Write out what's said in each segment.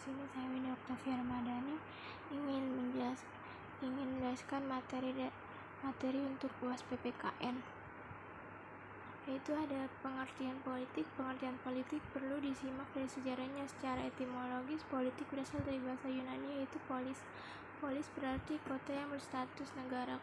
sini saya Winnie Oktavia Ramadhani ingin menjelaskan materi untuk UAS PPKN, yaitu ada pengertian politik. Pengertian politik perlu disimak dari sejarahnya. Secara etimologis, politik berasal dari bahasa Yunani, yaitu polis. Polis berarti kota yang berstatus negara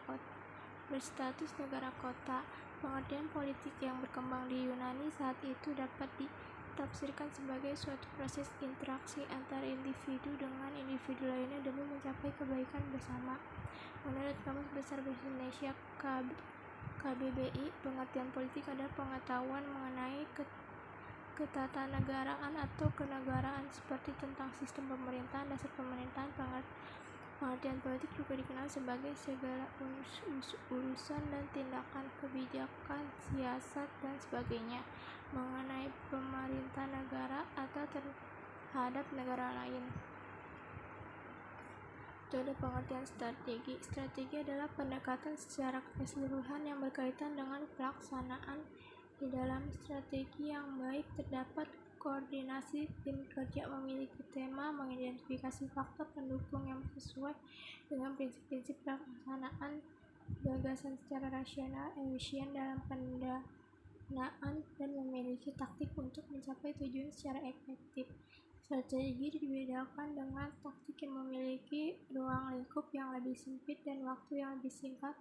kota. Pengertian politik yang berkembang di Yunani saat itu dapat ditafsirkan sebagai suatu proses interaksi antara individu dengan individu lainnya demi mencapai kebaikan bersama. Menurut Kamus Besar Bahasa Indonesia KBBI, pengertian politik adalah pengetahuan mengenai ketatanegaraan atau kenegaraan, seperti tentang sistem pemerintahan, dasar pemerintahan. Pengertian politik juga dikenal sebagai segala urusan dan tindakan kebijakan, siasat, dan sebagainya mengenai pemerintah negara atau terhadap negara lain. Itu ada pengertian strategi. Strategi adalah pendekatan secara keseluruhan yang berkaitan dengan pelaksanaan. Di dalam strategi yang baik terdapat koordinasi tim kerja, memiliki tema, mengidentifikasi faktor pendukung yang sesuai dengan prinsip-prinsip pelaksanaan, gagasan secara rasional, efisien dalam pendanaan, dan memiliki taktik untuk mencapai tujuan secara efektif. Strategi dibedakan dengan taktik yang memiliki ruang lingkup yang lebih sempit dan waktu yang lebih singkat,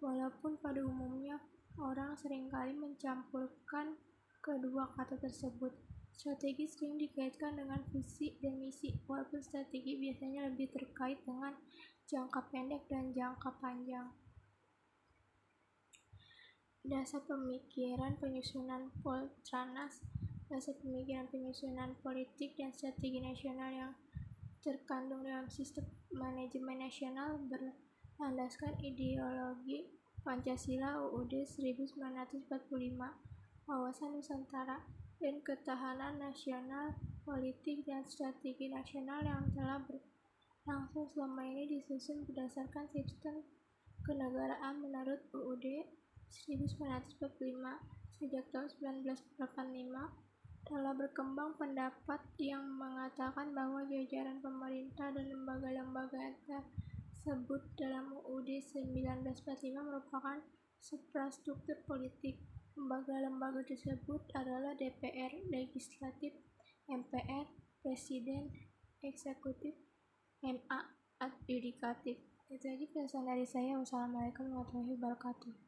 walaupun pada umumnya orang seringkali mencampurkan kedua kata tersebut. Strategi sering dikaitkan dengan visi dan misi, walaupun strategi biasanya lebih terkait dengan jangka pendek dan jangka panjang. Dasar pemikiran penyusunan Poltranas. Dasar pemikiran penyusunan politik dan strategi nasional yang terkandung dalam sistem manajemen nasional berlandaskan ideologi Pancasila UUD 1945, wawasan Nusantara, dan ketahanan nasional. Politik dan strategi nasional yang telah berlangsung selama ini disusun berdasarkan sistem kenegaraan menurut UUD 1945. Sejak tahun 1945 telah berkembang pendapat yang mengatakan bahwa jajaran pemerintah dan lembaga-lembaga tersebut dalam UUD 1945 merupakan suprastruktur politik. Lembaga-lembaga tersebut adalah DPR, Legislatif, MPR, Presiden, Eksekutif, MA, Yudikatif. Itu aja penjelasan dari saya. Wassalamualaikum warahmatullahi wabarakatuh.